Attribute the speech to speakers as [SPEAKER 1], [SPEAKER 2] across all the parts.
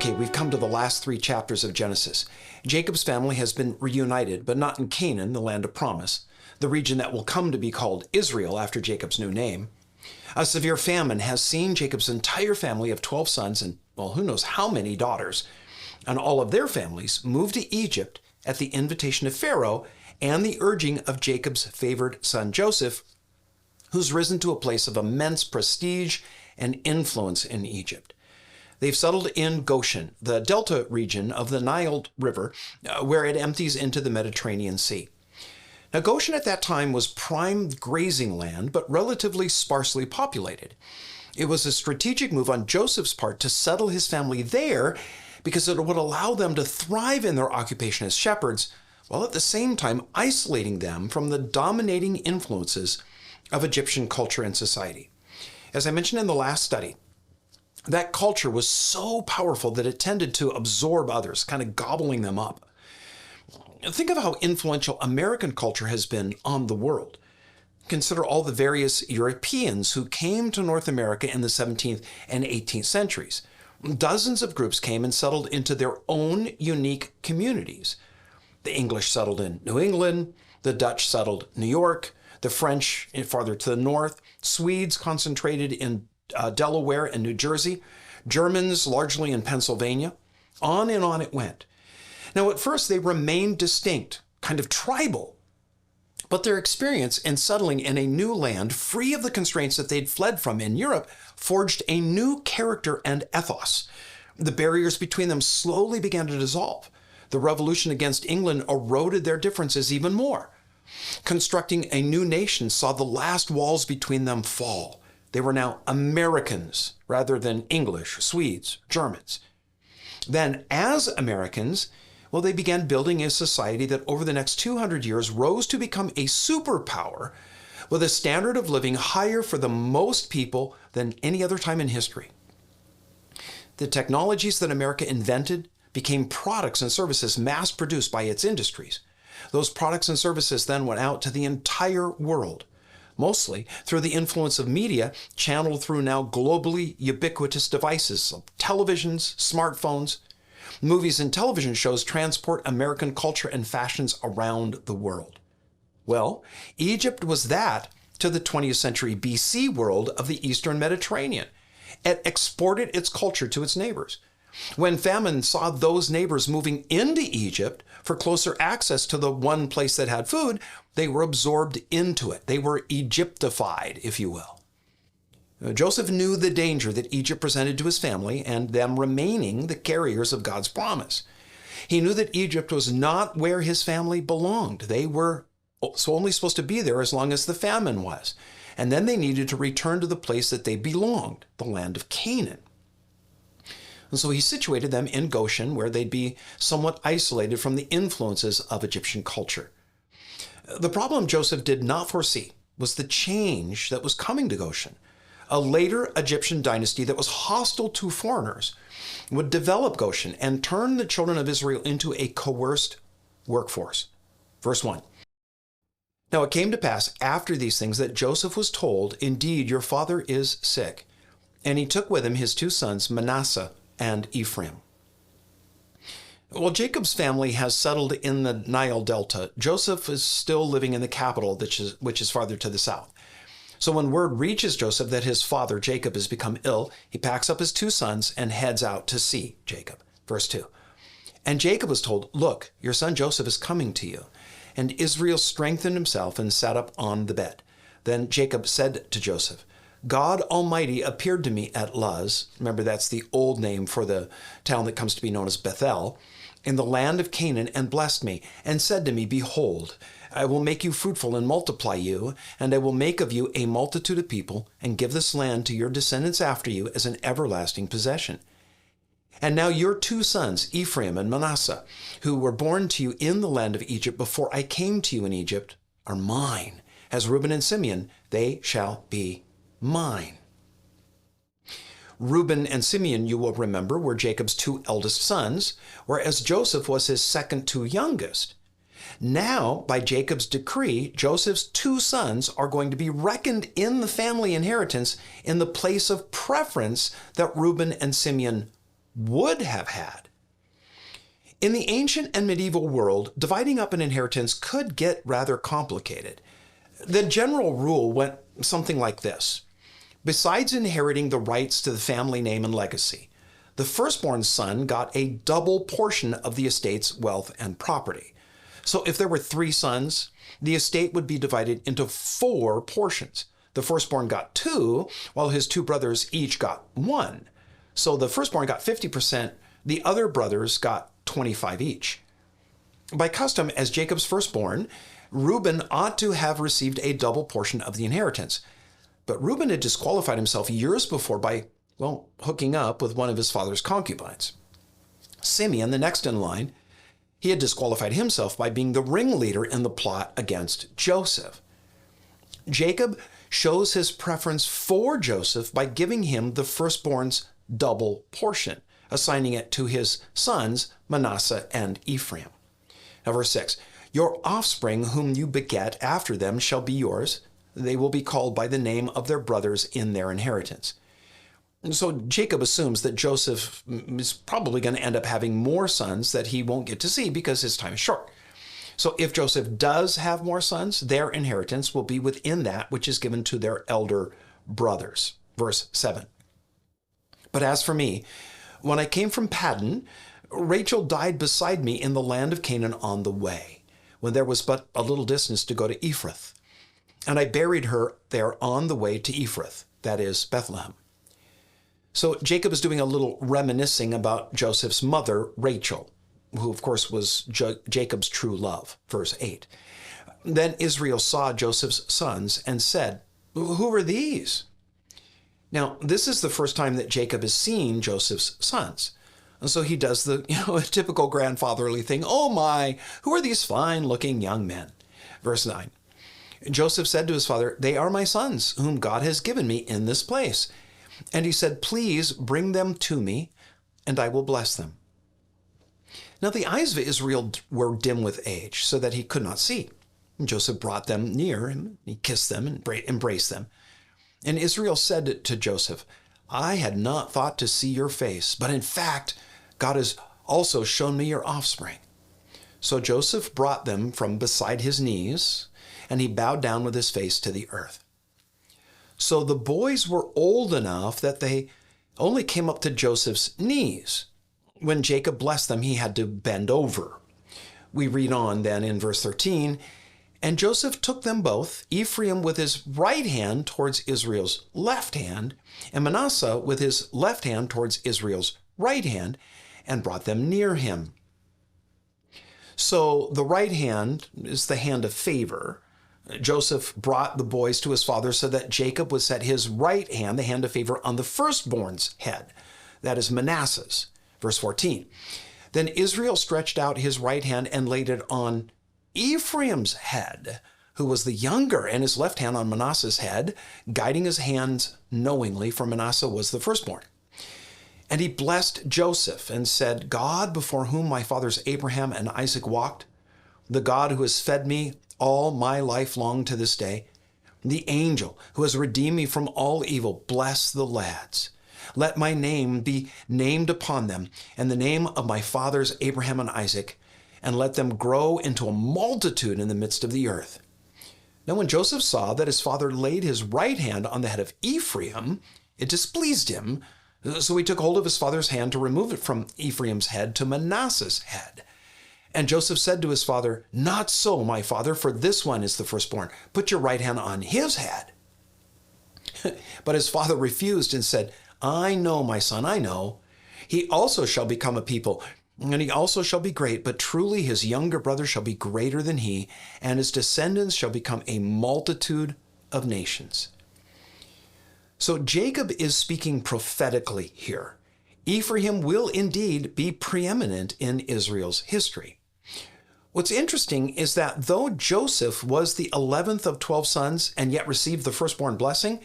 [SPEAKER 1] Okay, we've come to the last 3 chapters of Genesis. Jacob's family has been reunited, but not in Canaan, the land of promise, the region that will come to be called Israel after Jacob's new name. A severe famine has seen Jacob's entire family of 12 sons and, well, who knows how many daughters, and all of their families move to Egypt at the invitation of Pharaoh and the urging of Jacob's favored son Joseph, who's risen to a place of immense prestige and influence in Egypt. They've settled in Goshen, the delta region of the Nile River, where it empties into the Mediterranean Sea. Now, Goshen at that time was prime grazing land, but relatively sparsely populated. It was a strategic move on Joseph's part to settle his family there because it would allow them to thrive in their occupation as shepherds, while at the same time isolating them from the dominating influences of Egyptian culture and society. As I mentioned in the last study, that culture was so powerful that it tended to absorb others, kind of gobbling them up. Think of how influential American culture has been on the world. Consider all the various Europeans who came to North America in the 17th and 18th centuries. Dozens of groups came and settled into their own unique communities. The English settled in New England, the Dutch settled New York, the French farther to the north, Swedes concentrated in Delaware and New Jersey, Germans largely in Pennsylvania. On and on it went. Now, at first, they remained distinct, kind of tribal, but their experience in settling in a new land, free of the constraints that they'd fled from in Europe, forged a new character and ethos. The barriers between them slowly began to dissolve. The revolution against England eroded their differences even more. Constructing a new nation saw the last walls between them fall. They were now Americans rather than English, Swedes, Germans. Then, as Americans, well, they began building a society that over the next 200 years rose to become a superpower with a standard of living higher for the most people than any other time in history. The technologies that America invented became products and services mass-produced by its industries. Those products and services then went out to the entire world, mostly through the influence of media channeled through now globally ubiquitous devices like televisions, smartphones. Movies and television shows transport American culture and fashions around the world. Well, Egypt was that to the 20th century BC world of the Eastern Mediterranean. It exported its culture to its neighbors. When famine saw those neighbors moving into Egypt for closer access to the one place that had food, they were absorbed into it. They were Egyptified, if you will. Joseph knew the danger that Egypt presented to his family and them remaining the carriers of God's promise. He knew that Egypt was not where his family belonged. They were only supposed to be there as long as the famine was. And then they needed to return to the place that they belonged, the land of Canaan. And so he situated them in Goshen, where they'd be somewhat isolated from the influences of Egyptian culture. The problem Joseph did not foresee was the change that was coming to Goshen. A later Egyptian dynasty that was hostile to foreigners would develop Goshen and turn the children of Israel into a coerced workforce. Verse 1. Now it came to pass after these things that Joseph was told, "Indeed, your father is sick." And he took with him his 2 sons, Manasseh and Ephraim. Well, Jacob's family has settled in the Nile Delta. Joseph is still living in the capital, which is farther to the south. So when word reaches Joseph that his father, Jacob, has become ill, he packs up his 2 sons and heads out to see Jacob. Verse 2. And Jacob was told, "Look, your son Joseph is coming to you." And Israel strengthened himself and sat up on the bed. Then Jacob said to Joseph, "God Almighty appeared to me at Luz," remember that's the old name for the town that comes to be known as Bethel, "in the land of Canaan, and blessed me, and said to me, Behold, I will make you fruitful and multiply you, and I will make of you a multitude of people, and give this land to your descendants after you as an everlasting possession. And now your 2 sons, Ephraim and Manasseh, who were born to you in the land of Egypt before I came to you in Egypt, are mine. As Reuben and Simeon, they shall be mine." Reuben and Simeon, you will remember, were Jacob's 2 eldest sons, whereas Joseph was his second to youngest. Now, by Jacob's decree, Joseph's 2 sons are going to be reckoned in the family inheritance in the place of preference that Reuben and Simeon would have had. In the ancient and medieval world, dividing up an inheritance could get rather complicated. The general rule went something like this. Besides inheriting the rights to the family name and legacy, the firstborn son got a double portion of the estate's wealth and property. So if there were 3 sons, the estate would be divided into 4 portions. The firstborn got 2, while his 2 brothers each got 1. So the firstborn got 50%, the other brothers got 25 each. By custom, as Jacob's firstborn, Reuben ought to have received a double portion of the inheritance. But Reuben had disqualified himself years before by, hooking up with one of his father's concubines. Simeon, the next in line, he had disqualified himself by being the ringleader in the plot against Joseph. Jacob shows his preference for Joseph by giving him the firstborn's double portion, assigning it to his sons, Manasseh and Ephraim. Now, verse 6, your offspring whom you beget after them shall be yours. They will be called by the name of their brothers in their inheritance. And so Jacob assumes that Joseph is probably going to end up having more sons that he won't get to see because his time is short. So if Joseph does have more sons, their inheritance will be within that which is given to their elder brothers. Verse 7. But as for me, when I came from Paddan, Rachel died beside me in the land of Canaan on the way, when there was but a little distance to go to Ephrath. And I buried her there on the way to Ephrath, that is, Bethlehem. So Jacob is doing a little reminiscing about Joseph's mother, Rachel, who of course was Jacob's true love, verse 8. Then Israel saw Joseph's sons and said, who are these? Now, this is the first time that Jacob has seen Joseph's sons. And so he does the typical grandfatherly thing. Oh my, who are these fine-looking young men? Verse 9. Joseph said to his father, they are my sons, whom God has given me in this place. And he said, please bring them to me, and I will bless them. Now the eyes of Israel were dim with age, so that he could not see. And Joseph brought them near him. He kissed them and embraced them. And Israel said to Joseph, I had not thought to see your face, but in fact, God has also shown me your offspring. So Joseph brought them from beside his knees, and he bowed down with his face to the earth. So the boys were old enough that they only came up to Joseph's knees. When Jacob blessed them, he had to bend over. We read on then in verse 13, and Joseph took them both, Ephraim with his right hand towards Israel's left hand, and Manasseh with his left hand towards Israel's right hand, and brought them near him. So the right hand is the hand of favor. Joseph brought the boys to his father so that Jacob would set his right hand, the hand of favor, on the firstborn's head, that is Manasseh's. Verse 14, then Israel stretched out his right hand and laid it on Ephraim's head, who was the younger, and his left hand on Manasseh's head, guiding his hands knowingly, for Manasseh was the firstborn. And he blessed Joseph and said, God, before whom my fathers Abraham and Isaac walked, the God who has fed me all my life long to this day, the angel who has redeemed me from all evil, bless the lads. Let my name be named upon them, and the name of my fathers Abraham and Isaac, and let them grow into a multitude in the midst of the earth. Now when Joseph saw that his father laid his right hand on the head of Ephraim, it displeased him, so he took hold of his father's hand to remove it from Ephraim's head to Manasseh's head. And Joseph said to his father, not so, my father, for this one is the firstborn. Put your right hand on his head. But his father refused and said, I know, my son, I know. He also shall become a people, and he also shall be great, but truly his younger brother shall be greater than he, and his descendants shall become a multitude of nations. So Jacob is speaking prophetically here. Ephraim will indeed be preeminent in Israel's history. What's interesting is that though Joseph was the 11th of 12 sons and yet received the firstborn blessing,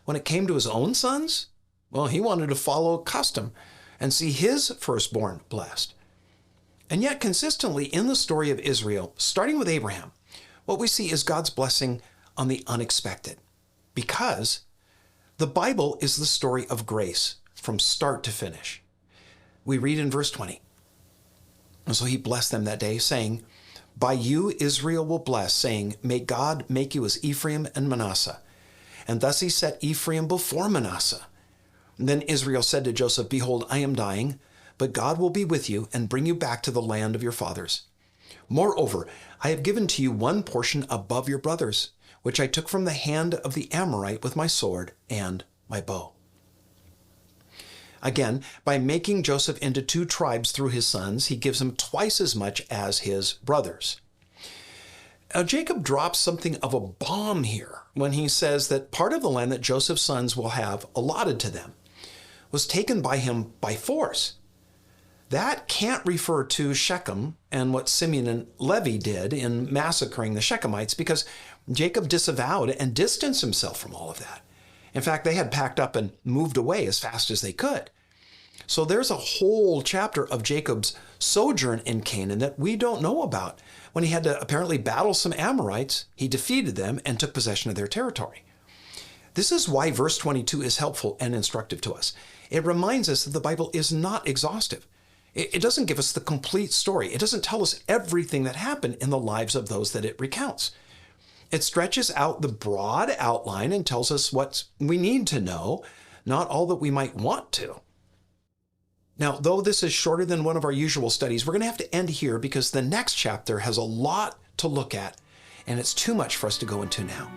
[SPEAKER 1] when it came to his own sons, well, he wanted to follow custom and see his firstborn blessed. And yet consistently in the story of Israel, starting with Abraham, what we see is God's blessing on the unexpected, because the Bible is the story of grace from start to finish. We read in verse 20. And so he blessed them that day, saying, by you Israel will bless, saying, may God make you as Ephraim and Manasseh. And thus he set Ephraim before Manasseh. And then Israel said to Joseph, behold, I am dying, but God will be with you and bring you back to the land of your fathers. Moreover, I have given to you one portion above your brothers, which I took from the hand of the Amorite with my sword and my bow. Again, by making Joseph into 2 tribes through his sons, he gives him twice as much as his brothers. Now, Jacob drops something of a bomb here when he says that part of the land that Joseph's sons will have allotted to them was taken by him by force. That can't refer to Shechem and what Simeon and Levi did in massacring the Shechemites, because Jacob disavowed and distanced himself from all of that. In fact, they had packed up and moved away as fast as they could. So there's a whole chapter of Jacob's sojourn in Canaan that we don't know about. When he had to apparently battle some Amorites, he defeated them and took possession of their territory. This is why verse 22 is helpful and instructive to us. It reminds us that the Bible is not exhaustive. It doesn't give us the complete story. It doesn't tell us everything that happened in the lives of those that it recounts. It stretches out the broad outline and tells us what we need to know, not all that we might want to. Now, though this is shorter than one of our usual studies, we're going to have to end here because the next chapter has a lot to look at, and it's too much for us to go into now.